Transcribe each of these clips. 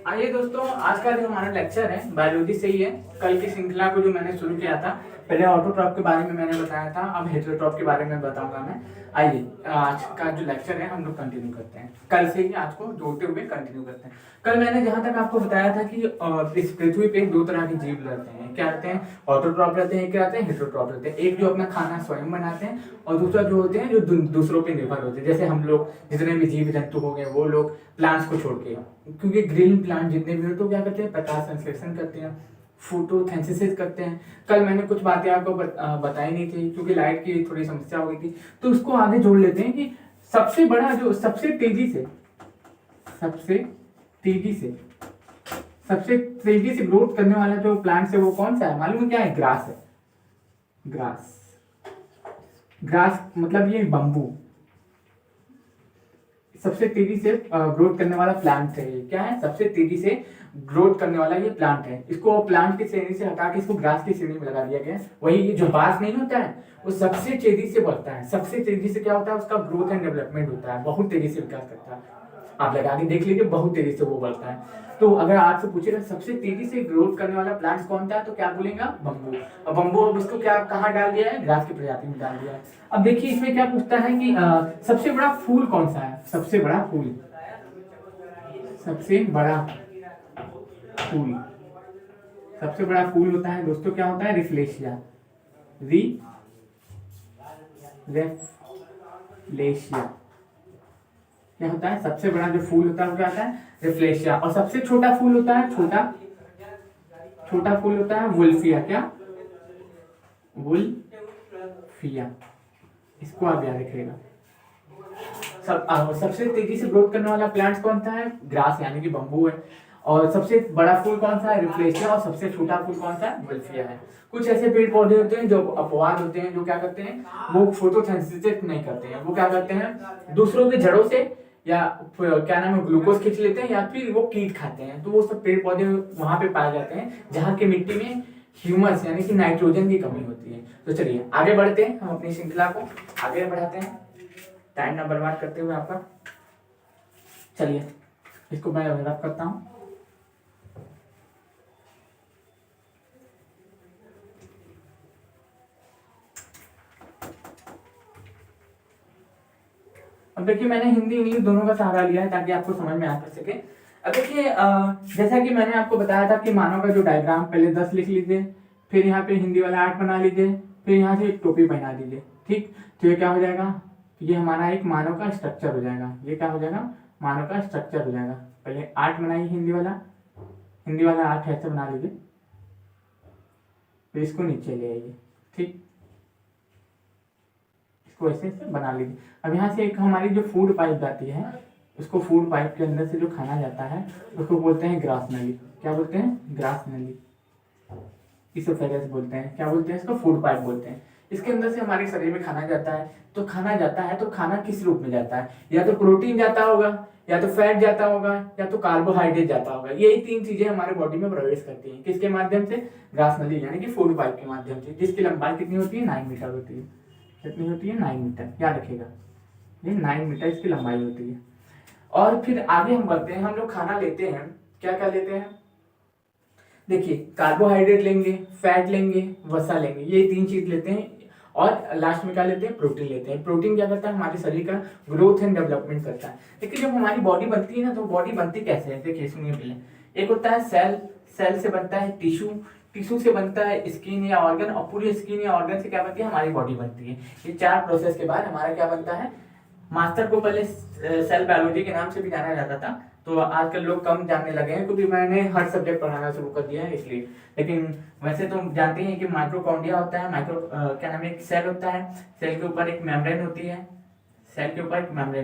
आइए दोस्तों, आज का जो हमारा लेक्चर है बायोलॉजी से ही है। कल की श्रृंखला को जो मैंने शुरू किया था, पहले ऑटोट्रॉप के बारे में मैंने बताया था, अब हेटेरोट्रॉप के बारे में बताऊंगा मैं। आइए आज का जो लेक्चर है हम लोग कंटिन्यू करते हैं, कल से ही आज को जोड़ते हुए कंटिन्यू करते हैं। कल मैंने जहां तक आपको बताया था कि इस पृथ्वी पे दो तरह के जीव रहते हैं। क्या रहते हैं? ऑटोट्रॉप रहते हैं, क्या रहते हैं? हेटेरोट्रॉप रहते हैं। एक जो अपना खाना स्वयं बनाते हैं और दूसरा जो होते हैं जो दूसरों पे निर्भर होते हैं। जैसे हम लोग जितने भी जीव जंतु हो गए वो लोग प्लांट्स को छोड़ के, क्योंकि ग्रीन प्लांट जितने भी हो तो क्या करते हैं? प्रकाश संश्लेषण करते हैं, फोटोसिंथेसिस करते हैं। कल मैंने कुछ बातें आपको बताई नहीं थी क्योंकि लाइट की थोड़ी समस्या हो गई थी, तो उसको आगे जोड़ लेते हैं कि सबसे बड़ा जो सबसे तेजी से ग्रोथ करने वाला जो प्लांट है वो कौन सा है? मालूम है क्या है? ग्रास है। ग्रास मतलब ये बम्बू सबसे तेजी से ग्रोथ करने वाला प्लांट है। ये क्या है? सबसे तेजी से ग्रोथ करने वाला ये प्लांट है। इसको प्लांट की श्रेणी से हटा के इसको ग्रास की श्रेणी में लगा दिया गया है। वही ये जो बांस नहीं होता है वो सबसे तेजी से बढ़ता है। सबसे तेजी से क्या होता है? उसका ग्रोथ एंड डेवलपमेंट होता है, बहुत तेजी से विकास करता है। आप लगा के देख लीजिए, बहुत तेजी से वो बढ़ता है। तो अगर आपसे पूछेगा सबसे तेजी से ग्रोथ करने वाला प्लांट कौन सा है तो क्या बोलेगा? बम्बू। अब बम्बू अब इसको क्या कहाँ डाल दिया है? ग्रास की प्रजाति में डाल दिया है। अब देखिए इसमें क्या पूछता है कि सबसे बड़ा फूल कौन सा है? सबसे बड़ा फूल सबसे बड़ा फूल होता है दोस्तों, क्या होता है? रिफ्लेशिया। क्या होता है? सबसे बड़ा जो फूल होता है वो क्या होता है? रिफ्लेशिया। और सबसे छोटा फूल होता है छोटा फूल होता है वुल्फिया। क्या? वुल्फिया। इसको आप याद रखिएगा। सबसे तेजी से ग्रोथ करने वाला प्लांट कौन सा है? ग्रास यानी कि बम्बू है। और सबसे बड़ा फूल कौन सा है? रिफ्लेशिया। और सबसे छोटा फूल कौन सा है? वुल्फिया है। कुछ ऐसे पेड़ पौधे होते हैं जो अपवाद होते हैं, जो क्या करते हैं? वो फोटोसिंथेसिस नहीं करते हैं। वो क्या करते हैं? दूसरों के जड़ों से या क्या नाम है ग्लूकोज खींच लेते हैं या फिर वो कीट खाते हैं। तो वो सब पेड़ पौधे वहां पे पाए जाते हैं जहाँ की मिट्टी में ह्यूमस यानी कि नाइट्रोजन की कमी होती है। तो चलिए आगे बढ़ते हैं, हम अपनी श्रृंखला को आगे बढ़ाते हैं, टाइम ना बर्बाद करते हुए आपका। चलिए इसको मैं रफ करता हूं। अब देखिए मैंने हिंदी इंग्लिश दोनों का सहारा लिया है ताकि आपको समझ में आ सके। अब देखिए जैसा कि मैंने आपको बताया था कि मानव का जो डायग्राम, पहले 10 लिख लीजिए, फिर यहाँ पे हिंदी वाला 8 बना लीजिए, फिर यहाँ से एक टोपी पहना दीजिए। ठीक, तो ये क्या हो जाएगा? ये हमारा एक मानव का स्ट्रक्चर हो जाएगा। ये क्या हो जाएगा? मानव का स्ट्रक्चर हो जाएगा। पहले 8 बनाइए, हिंदी वाला 8 ऐसे बना लीजिए, फिर इसको नीचे ले आइए। ठीक, इसको ऐसे बना लीजिए। अब यहाँ से एक हमारी जो फूड पाइप जाती है, उसको फूड पाइप के अंदर से जो खाना जाता है उसको बोलते हैं ग्रास नली। क्या बोलते हैं? ग्रास नली। इस वजह से बोलते हैं, क्या बोलते हैं इसको? फूड पाइप बोलते हैं। इसके अंदर से हमारे शरीर में खाना जाता है। तो खाना किस रूप में जाता है? या तो प्रोटीन जाता होगा, या तो फैट जाता होगा, या तो कार्बोहाइड्रेट जाता होगा। यही 3 चीजें हमारे बॉडी में प्रवेश करती हैं। किसके माध्यम से? ग्रास नली यानी कि फूड पाइप के माध्यम से, जिसकी लंबाई कितनी होती है? 9 मीटर होती है। कितनी होती है? 9 मीटर। याद रखिएगा, ये 9 मीटर इसकी लंबाई होती है। और फिर आगे हम बढ़ते हैं। हम लोग खाना लेते हैं, क्या क्या लेते हैं? देखिए कार्बोहाइड्रेट लेंगे, फैट लेंगे, वसा लेंगे, ये 3 चीज लेते हैं। और लास्ट में क्या लेते हैं? प्रोटीन लेते हैं। प्रोटीन क्या करता है? हमारे शरीर का ग्रोथ एंड डेवलपमेंट करता है। लेकिन जब हमारी बॉडी बनती है ना, तो बॉडी बनती कैसे है? देखिए सुनिए पहले। एक होता है सेल से बनता है टिश्यू से बनता है स्किन या ऑर्गन, और पूरी स्किन या ऑर्गन से क्या बनती है? हमारी बॉडी बनती है। ये 4 प्रोसेस के बाद हमारा क्या बनता है? मास्टर को पहले सेल बायोलॉजी के नाम से भी जाना जाता था, तो आजकल लोग कम जानने लगे हैं क्योंकि मैंने हर सब्जेक्ट पढ़ाना शुरू कर दिया है इसलिए। लेकिन वैसे तो जानते हैं कि माइक्रोकॉन्ड्रिया होता है, क्या नाम है, एक सेल होता है। सेल के ऊपर एक मेम्ब्रेन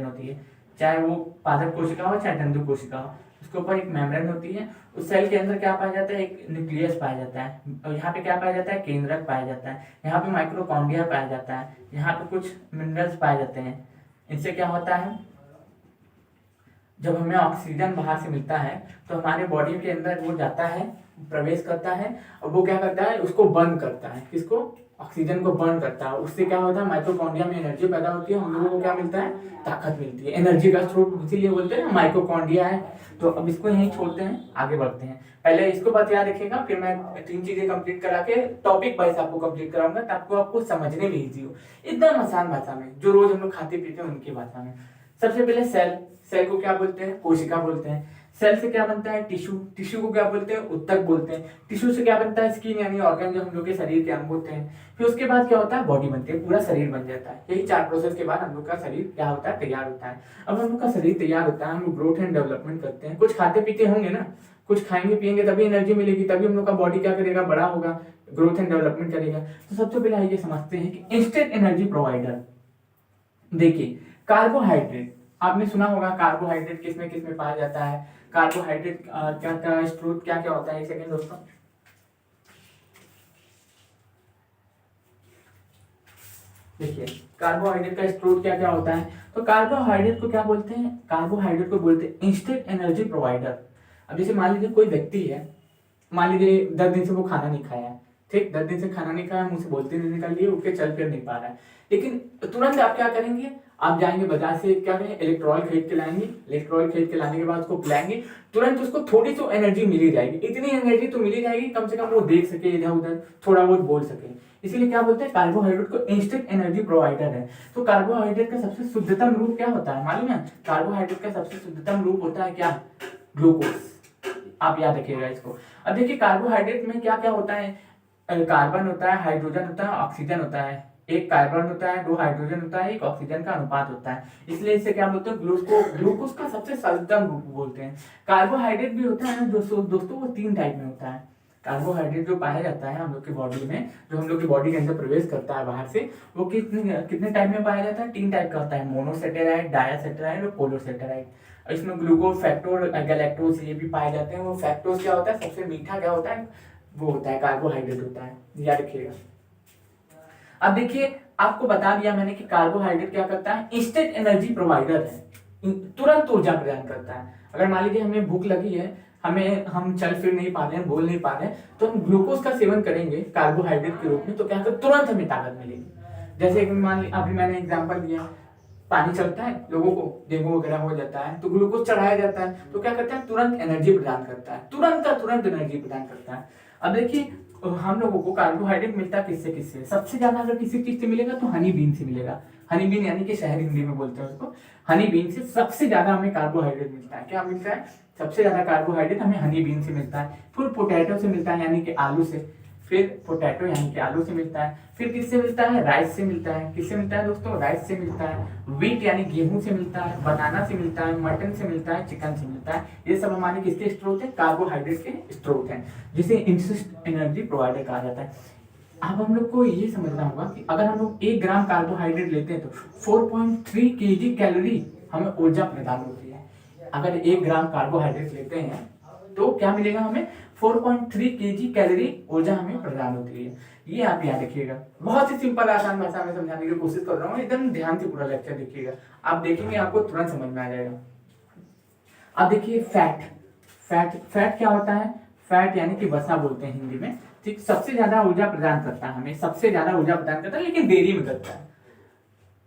होती है, चाहे वो पादप कोशिका हो चाहे तंतु कोशिका हो, उसके ऊपर एक मेम्ब्रेन होती है। उस सेल के अंदर क्या पाया जाता है? एक न्यूक्लियस पाया जाता है। और यहाँ पे क्या पाया जाता है? केंद्रक पाया जाता है। यहाँ पे माइक्रोकॉन्ड्रिया पाया जाता है। यहाँ पे कुछ मिनरल्स पाए जाते हैं। इनसे क्या होता है? जब हमें ऑक्सीजन बाहर से मिलता है तो हमारे बॉडी के अंदर वो जाता है, प्रवेश करता है, और वो क्या करता है? उसको बर्न करता है। किसको? ऑक्सीजन को बर्न करता है, उससे क्या होता है माइटोकॉन्ड्रिया में एनर्जी पैदा होती है, हम लोगों को क्या मिलता है, ताकत मिलती है, एनर्जी का स्रोत, इसीलिए बोलते हैं माइटोकॉन्ड्रिया है। तो अब इसको यहीं छोड़ते हैं, आगे बढ़ते हैं। पहले इसको बात याद रखिएगा, फिर मैं 3 चीजें कंप्लीट करा के टॉपिक वाइज आपको कंप्लीट कराऊंगा, ताकि आपको समझने में इजी हो, एकदम आसान भाषा में, जो रोज हम लोग खाते पीते हैं उनकी भाषा में। सबसे पहले सेल, सेल को क्या बोलते हैं, कोशिका बोलते हैं। सेल से क्या बनता है, टिश्यू, टिश्यू को क्या बोलते हैं, ऊतक बोलते हैं। टिश्यू से क्या बनता है, स्किन यानी ऑर्गन, जो हम लोग के शरीर के अंग होते हैं। फिर उसके बाद क्या होता है, बॉडी बनती है, पूरा शरीर बन जाता है। यही 4 प्रोसेस के बाद हम लोग का शरीर क्या होता है, तैयार होता है। अब हम लोग का शरीर तैयार होता है, हम लोग ग्रोथ एंड डेवलपमेंट करते हैं, कुछ खाते पीते होंगे ना, कुछ खाएंगे पिएंगे तभी एनर्जी मिलेगी, तभी हम लोग का बॉडी क्या करेगा, बड़ा होगा, ग्रोथ एंड डेवलपमेंट करेगा। तो सबसे पहले आइए समझते हैं कि इंस्टेंट एनर्जी प्रोवाइडर। देखिए कार्बोहाइड्रेट, आपने सुना होगा कार्बोहाइड्रेट किसमें किसमें पाया जाता है, कार्बोहाइड्रेट क्या क्या स्रोत क्या क्या होता है। एक सेकेंड दोस्तों, देखिए कार्बोहाइड्रेट का स्रोत क्या क्या होता है। तो कार्बोहाइड्रेट को क्या बोलते हैं, कार्बोहाइड्रेट को बोलते हैं इंस्टेंट एनर्जी प्रोवाइडर। अब जैसे मान लीजिए कोई व्यक्ति है, मान लीजिए 10 दिन से वो खाना नहीं खाया है, ठीक, 10 दिन से खाना नहीं खाया, मुंह से बोलते नहीं निकल लिए, उठ के चल फिर नहीं पा रहा है, लेकिन तुरंत आप क्या करेंगे, आप जाएंगे बाजार से क्या करेंगे, इलेक्ट्रॉल खरीद के लाएंगे, इलेक्ट्रॉल खरीद के लाने के बाद उसको पिलाएंगे, तुरंत उसको थोड़ी तो एनर्जी मिली जाएगी, इतनी एनर्जी तो मिली जाएगी कम से कम वो देख सके, इधर उधर थोड़ा बहुत बोल सके। इसीलिए क्या बोलते हैं, कार्बोहाइड्रेट को इंस्टेंट एनर्जी प्रोवाइडर है। तो कार्बोहाइड्रेट का सबसे शुद्धतम रूप क्या होता है मालूम है, कार्बोहाइड्रेट का सबसे शुद्धतम रूप होता है क्या, ग्लूकोज। आप याद रखिएगा इसको। अब देखिए कार्बोहाइड्रेट में क्या क्या होता है, कार्बन होता है, हाइड्रोजन होता है, ऑक्सीजन होता है, एक कार्बन होता है, 2 हाइड्रोजन होता है, एक ऑक्सीजन का अनुपात होता है, इसलिए इसे क्या बोलते हैं, ग्लूकोज का सबसे सर्वोत्तम रूप बोलते हैं। कार्बोहाइड्रेट भी होता है ना दोस्तों वो 3 टाइप में होता है। कार्बोहाइड्रेट जो पाया जाता है हम लोग की बॉडी में, जो हम लोग की बॉडी के अंदर प्रवेश करता है बाहर से, वो कितने टाइप में पाया जाता है, 3 टाइप का होता है, मोनोसेटेराइड, डायासेटेराइड और पोलोसेटेराइड। इसमें ग्लूकोज, फैक्टोज, गैलेक्टोज ये भी पाए जाते हैं। वो फैक्टोज क्या होता है, सबसे मीठा क्या होता है, वो होता है कार्बोहाइड्रेट होता है, याद रखिएगा। अब देखिए आपको बता दिया मैंने कि कार्बोहाइड्रेट क्या करता है, इंस्टेंट एनर्जी प्रोवाइडर है, तुरंत ऊर्जा प्रदान करता है। अगर मान लीजिए हमें भूख लगी है, हम चल फिर नहीं पा रहे हैं, बोल नहीं पा रहे हैं, तो हम ग्लूकोज का सेवन करेंगे कार्बोहाइड्रेट के रूप में, तो क्या कर तुरंत हमें ताकत मिलेगी। जैसे मान ली अभी मैंने एग्जांपल दिया, पानी चलता है, लोगों को डेंगू वगैरह हो जाता है तो ग्लूकोज चढ़ाया जाता है, तो क्या करता है, तुरंत एनर्जी प्रदान करता है, तुरंत का तुरंत एनर्जी प्रदान करता है। अब देखिए हम लोगों को कार्बोहाइड्रेट मिलता है किससे किससे, सबसे ज्यादा अगर किसी चीज से मिलेगा तो हनी बीन से मिलेगा। हनी बीन यानी कि शहरी हिंदी में बोलते हैं उसको, हनी बीन से सबसे ज्यादा हमें कार्बोहाइड्रेट मिलता है। क्या मिलता है, सबसे ज्यादा कार्बोहाइड्रेट हमें हनी बीन से मिलता है। फिर पोटैटो से मिलता है यानी कि आलू से, फिर पोटैटो यानी कि आलू से मिलता है। फिर किससे मिलता है, राइस से मिलता है। किससे मिलता है दोस्तों, राइस से मिलता है। व्हीट यानी गेहूं से मिलता है, बनाना से मिलता है, मटन से मिलता है, चिकन से मिलता है। ये सब हमारे किसके स्रोत है, कार्बोहाइड्रेट के स्रोत हैं, जिसे इंस्टेंट एनर्जी प्रोवाइडर कहा जाता है। अब हम लोग को ये समझना होगा कि अगर हम लोग 1 ग्राम कार्बोहाइड्रेट लेते हैं तो 4.3 kg कैलोरी हमें ऊर्जा प्रदान होती है। अगर 1 ग्राम कार्बोहाइड्रेट लेते हैं तो क्या मिलेगा हमें, 4.3 kg कैलोरी ऊर्जा हमें प्रदान होती है। ये आप याद रखिएगा, बहुत ही सिंपल आसान भाषा में समझाने की कोशिश कर रहा हूँ, एकदम ध्यान से पूरा लेक्चर देखिएगा, आप देखेंगे आपको तुरंत समझ में आ जाएगा। अब देखिए फैट, फैट क्या होता है, फैट यानी कि वसा बोलते हैं हिंदी में, ठीक, सबसे ज्यादा ऊर्जा प्रदान करता है, हमें सबसे ज्यादा ऊर्जा प्रदान करता है, लेकिन देरी में करता है।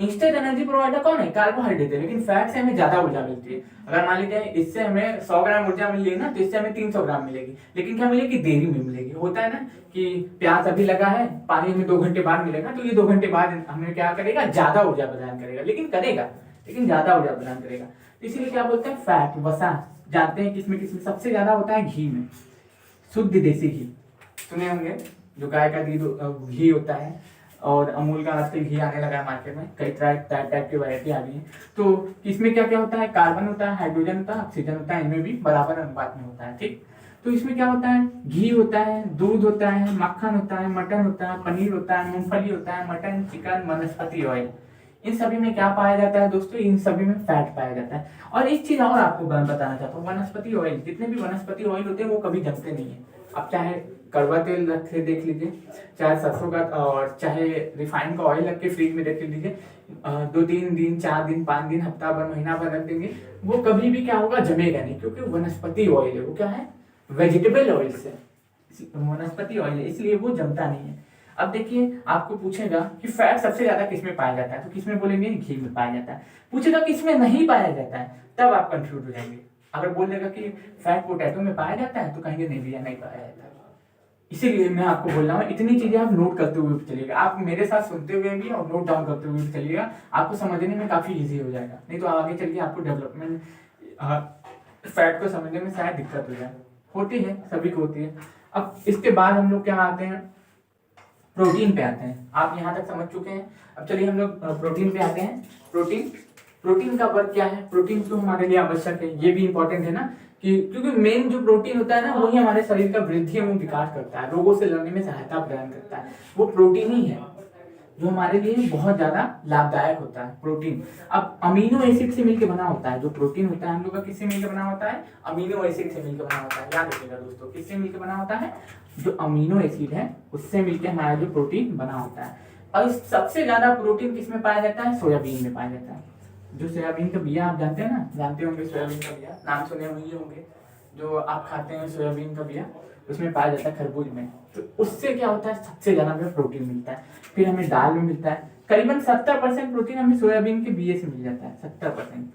इंस्टेंट एनर्जी प्रोवाइडर कौन है, कार्बोहाइड्रेट है, लेकिन फैट से हमें ज्यादा ऊर्जा मिलती है। अगर मान लीजिए इससे हमें 100 ग्राम ऊर्जा मिलेगी ना, तो इससे हमें 300 ग्राम मिलेगी, लेकिन क्या मिलेगी, देरी में मिलेगी। होता है ना कि प्याज अभी लगा है, पानी हमें 2 घंटे बाद मिलेगा, तो ये 2 घंटे बाद हमें क्या करेगा, ज्यादा ऊर्जा प्रदान करेगा, लेकिन ज्यादा ऊर्जा प्रदान करेगा। तो इसीलिए क्या बोलते हैं, फैट, वसा। जानते हैं किसमें किसमें सबसे ज्यादा होता है, घी में, शुद्ध देसी घी सुने होंगे, जो गाय का घी होता है, और अमूल का आजकल घी आने लगा है मार्केट में, कई टाइप की वैरायटी आ गई है। तो इसमें क्या क्या होता है, कार्बन होता है, हाइड्रोजन होता है, ऑक्सीजन होता है, इनमें भी बराबर अनुपात में होता है, ठीक। तो इसमें क्या होता है, घी होता है, दूध होता है, मक्खन होता है, मटन होता है, पनीर होता है, मूंगफली होता है, मटन, चिकन, वनस्पति ऑयल। इन सभी में क्या पाया जाता है दोस्तों, इन सभी में फैट पाया जाता है। और एक चीज और आपको बताना चाहता हूँ, वनस्पति ऑयल, जितने भी वनस्पति ऑयल होते हैं वो कभी जमते नहीं है। अब चाहे कड़वा तेल रख के देख लीजिए, चाहे सरसों का, और चाहे रिफाइंड का ऑयल रख के फ्रिज में रख लीजिए, 2-3 दिन, 4 दिन, 5 दिन, हफ्ता भर, महीना भर रख देंगे, वो कभी भी क्या होगा, जमेगा नहीं, क्योंकि वनस्पति ऑयल है। वो क्या है, वेजिटेबल ऑयल से वनस्पति ऑयल है, इसलिए वो जमता नहीं है। अब देखिए आपको पूछेगा कि फैट सबसे ज्यादा किसमें पाया जाता है, तो किसमें बोलेंगे, घी में पाया जाता है। पूछेगा किसमें नहीं पाया जाता है, तब आप कंफ्यूज हो जाएंगे। अगर बोल देगा कि फैट पोटैटो में पाया जाता है, तो कहेंगे नहीं भैया नहीं पाया जाता है। इसीलिए मैं आपको बोल रहा हूँ इतनी चीजें आप नोट करते हुए चलिएगा, आप मेरे साथ सुनते हुए भी और नोट डाउन करते हुए भी चलिएगा, आपको समझने में काफी इजी हो जाएगा। नहीं तो आगे चल के आपको डेवलपमेंट फैट को समझने में शायद दिक्कत हो जाए, होती है, सभी को होती है। अब इसके बाद हम लोग क्या आते हैं, प्रोटीन पे आते हैं। आप यहाँ तक समझ चुके हैं, अब चलिए हम लोग प्रोटीन पे आते हैं। प्रोटीन, प्रोटीन का वर्क क्या है, प्रोटीन क्यों हमारे लिए आवश्यक है, ये भी इंपॉर्टेंट है ना, कि क्योंकि मेन जो प्रोटीन होता है ना, वही हमारे शरीर का वृद्धि एवं विकास करता है, रोगों से लड़ने में सहायता प्रदान करता है, वो प्रोटीन ही है जो हमारे लिए बहुत ज्यादा लाभदायक होता है। प्रोटीन अब अमीनो एसिड से मिलकर बना होता है, जो प्रोटीन होता है हम लोग का किससे मिलकर बना होता है, अमीनो एसिड से मिलकर बना होता है। याद रखिएगा दोस्तों, किससे मिलकर बना होता है, जो अमीनो एसिड है उससे मिलकर हमारा जो प्रोटीन बना होता है। और सबसे ज्यादा प्रोटीन किसमें पाया जाता है, सोयाबीन में पाया जाता है। जो सोयाबीन का बिया आप जानते हैं ना, जानते होंगे सोयाबीन का बिया, नाम सुने हुए होंगे, जो आप खाते हैं सोयाबीन का बिया, उसमें पाया जाता है, खरबूज में। तो उससे क्या होता है, सबसे ज्यादा हमें प्रोटीन मिलता है। फिर हमें दाल में मिलता है, करीबन 70% प्रोटीन हमें सोयाबीन के बीए से मिल जाता है, 70%।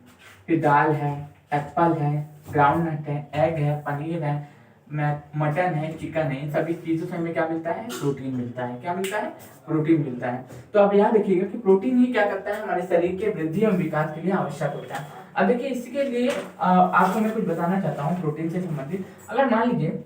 फिर दाल है, एप्पल है, ग्राउंड नट है, एग है, पनीर है, मटन है, चिकन है, इन सभी चीजों से हमें क्या मिलता है, प्रोटीन मिलता है। क्या मिलता है, प्रोटीन मिलता है। तो आप याद रखिएगा कि प्रोटीन ही क्या करता है, हमारे शरीर के वृद्धि एवं विकास के लिए आवश्यक होता है। अब देखिए इसके लिए आपको मैं कुछ बताना चाहता हूँ प्रोटीन से संबंधित। अगर मान लीजिए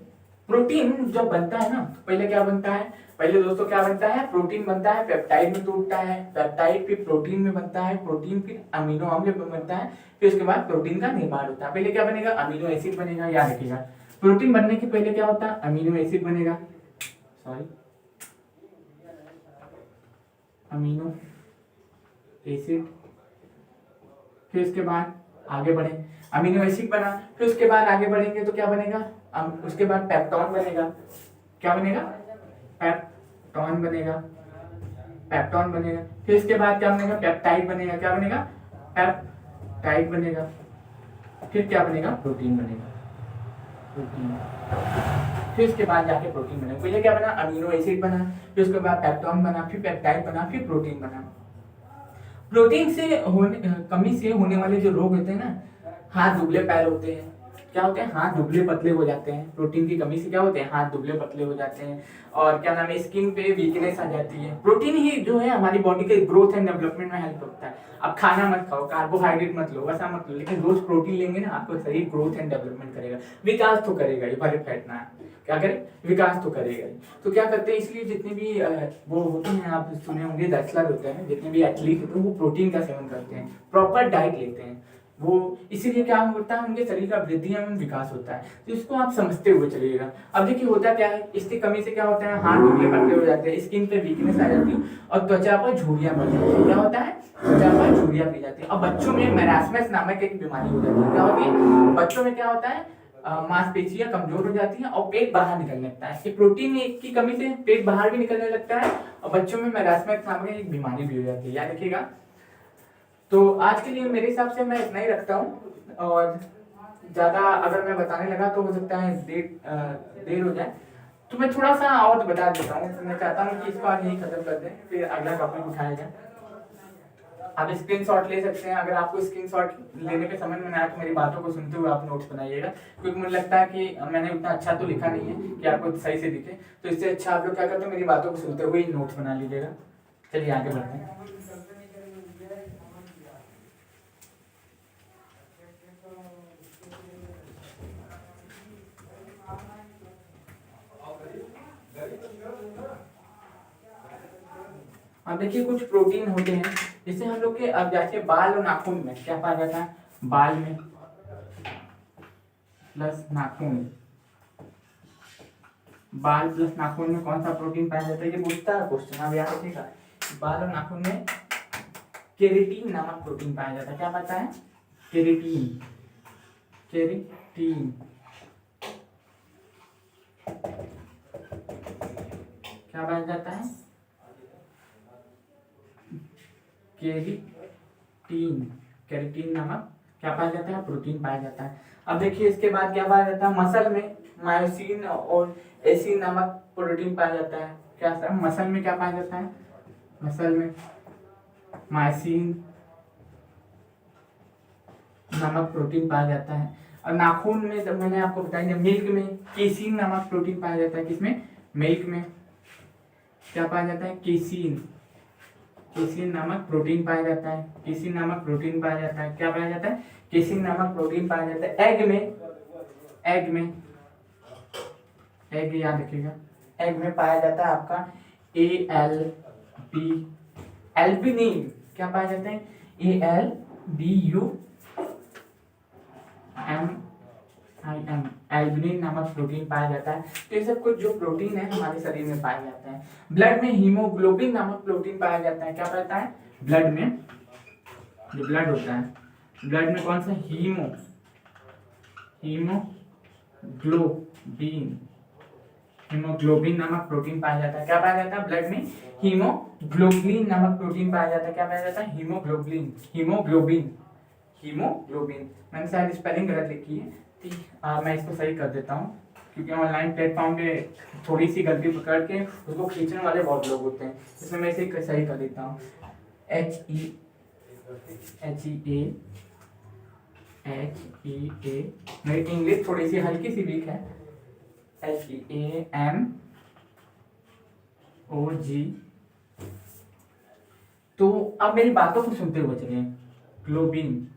प्रोटीन जब बनता है ना, तो पहले क्या बनता है, पहले दोस्तों क्या बनता है, प्रोटीन बनता है, पेप्टाइड में टूटता है, पेप्टाइड फिर प्रोटीन में बनता है, प्रोटीन फिर अमीनो अम्ल में बनता है, फिर उसके बाद प्रोटीन का निर्माण होता है। पहले क्या बनेगा, अमीनो एसिड बनेगा। याद रखिएगा प्रोटीन बनने के पहले क्या होता है, अमीनो एसिड बनेगा, सॉरी अमीनो एसिड। फिर उसके बाद आगे बढ़े, अमीनो एसिड बना, फिर उसके बाद आगे बढ़ेंगे तो क्या बनेगा, उसके बाद पेप्टॉन बनेगा। क्या बनेगा, पेप्टॉन बनेगा, पेप्टॉन बनेगा। फिर इसके बाद क्या बनेगा, पेप्टाइड बनेगा। क्या बनेगा, पेप्टाइड बनेगा। फिर क्या बनेगा, प्रोटीन बनेगा, प्रोटीन। फिर उसके बाद जाके प्रोटीन बनेगा। पहले क्या बना, अमीनो एसिड बना, फिर उसके बाद पेप्टॉन बना, फिर पेप्टाइड बना, फिर प्रोटीन बना। प्रोटीन से कमी से होने वाले जो रोग होते हैं ना, हाथ दुबले पैर होते हैं, क्या होते हैं, हाथ दुबले पतले हो जाते हैं। प्रोटीन की कमी से क्या होते हैं, हाथ दुबले पतले हो जाते हैं। और क्या नाम है, स्किन पे वीकनेस आ जाती है। प्रोटीन ही जो है हमारी बॉडी के ग्रोथ एंड डेवलपमेंट में हेल्प करता है। अब खाना मत खाओ, कार्बोहाइड्रेट मत लो, वैसा मत लो, लेकिन रोज प्रोटीन लेंगे ना, आपको शरीर ग्रोथ एंड डेवलपमेंट करेगा, विकास तो करेगा ही, भले फैट ना क्या करे, विकास तो करेगा ही। तो क्या करते हैं, इसलिए जितने भी वो होते हैं, आप सुने होंगे रेसलर होते हैं, जितने भी एथलीट होते हैं, वो प्रोटीन का सेवन करते हैं, प्रॉपर डाइट लेते हैं वो। इसीलिए क्या होता है, उनके शरीर का वृद्धि एवं विकास होता है। तो इसको आप समझते हुए चलिएगा। अब देखिए होता क्या है, इसकी कमी से क्या होता है, हाथ दुबले पतले हो जाते हैं, स्किन पे वीकनेस आ जाती है, और त्वचा पर झुर्रियां पड़ जाती है। क्या होता है, त्वचा पर झुर्रियां पड़ जाती है। और बच्चों में मैरास्मस नामक एक बीमारी हो जाती है। क्या होती है, बच्चों में क्या होता है, मांसपेशियां कमजोर हो जाती हैं और पेट बाहर निकलने लगता है। प्रोटीन की कमी से पेट बाहर भी निकलने लगता है, और बच्चों में मैरास्मस नामक एक बीमारी भी हो जाती है। याद रखिएगा। तो आज के लिए मेरे हिसाब से मैं इतना ही रखता हूँ, और ज़्यादा अगर मैं बताने लगा तो हो सकता है देर हो जाए, तो मैं थोड़ा सा और बता देता हूँ। तो मैं चाहता हूँ कि इसको आज यही खत्म कर दें, फिर अगला टॉपिक उठाया जाए। आप स्क्रीनशॉट ले सकते हैं, अगर आपको स्क्रीनशॉट लेने के समझ में ना आए तो मेरी बातों को सुनते हुए आप नोट्स बनाइएगा, क्योंकि मुझे लगता है कि मैंने उतना अच्छा तो लिखा नहीं है कि आपको सही से दिखे। तो इससे अच्छा आप लोग क्या करते हैं, मेरी बातों को सुनते हुए ही नोट्स बना लीजिएगा। चलिए आगे बढ़ते हैं। अब देखिए कुछ प्रोटीन होते हैं जिससे हम लोग के, अब जैसे बाल और नाखून में क्या पाया जाता है, बाल में प्लस नाखून, बाल प्लस नाखून में कौन सा प्रोटीन पाया जाता है, ये पूछता है क्वेश्चन। अब याद रखिएगा, बाल और नाखून में केराटिन नामक प्रोटीन पाया जाता है। क्या पाता है, केराटिन, केराटिन। क्या पाया जाता है, केराटिन, केराटिन नामक क्या पाया जाता है, प्रोटीन पाया जाता है। अब देखिए इसके बाद क्या पाया जाता है, मसल में मायोसिन और एसिन नामक प्रोटीन पाया जाता है। क्या सर, मसल में क्या पाया जाता है, मसल में मायोसिन नामक प्रोटीन पाया जाता है। और नाखून में जब मैंने आपको बताया, मिल्क में केसीन नामक प्रोटीन पाया जाता है। किसमें, मिल्क में क्या पाया जाता है, केसीन, केसीन नामक प्रोटीन पाया जाता है। केसीन नामक प्रोटीन पाया जाता है। क्या पाया जाता है, केसीन नामक प्रोटीन पाया जाता है। एग में, एग में, एग याद रखिएगा, एग में पाया जाता है आपका ALB, एल्बिनिन क्या पाया जाता है, ALBUMIN, एल्बिनिन नामक प्रोटीन पाया जाता है। तो ये सब कुछ जो प्रोटीन है हमारे शरीर में पाया जाता है। ब्लड में हीमोग्लोबिन नामक प्रोटीन पाया जाता है। क्या पाता है, ब्लड में, जो ब्लड होता है, ब्लड में कौन सा, हीमोग्लोबिन, हीमोग्लोबिन नामक प्रोटीन पाया जाता है। क्या पाया जाता है, ब्लड में हीमोग्लोबिन नामक प्रोटीन पाया जाता है। क्या पाया जाता है, हीमोग्लोबिन, हीमोग्लोबिन, हीमोग्लोबिन। मैंने शायद स्पेलिंग गलत लिखी है, ठीक, मैं इसको सही कर देता हूँ, क्योंकि ऑनलाइन प्लेटफॉर्म पे थोड़ी सी गलती पकड़ के उसको खींचने वाले बहुत लोग होते हैं, इसमें मैं इसे सही कर देता हूँ। HEA, मेरी इंग्लिश थोड़ी सी हल्की सी वीक है। HEAMOG। तो अब मेरी बातों को सुनते हुए चलिए। ग्लोबिन,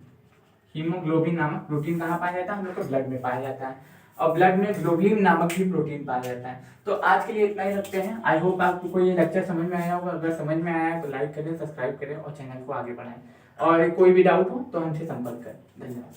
हीमोग्लोबिन नामक प्रोटीन कहाँ पाया जाता है, हम लोग को ब्लड में पाया जाता है। और ब्लड में ग्लोबिन नामक भी प्रोटीन पाया जाता है। तो आज के लिए इतना ही रखते हैं। आई होप आपको ये लेक्चर समझ में आया होगा। अगर समझ में आया है तो लाइक करें, सब्सक्राइब करें और चैनल को आगे बढ़ाएं। और कोई भी डाउट हो तो हमसे संपर्क करें। धन्यवाद।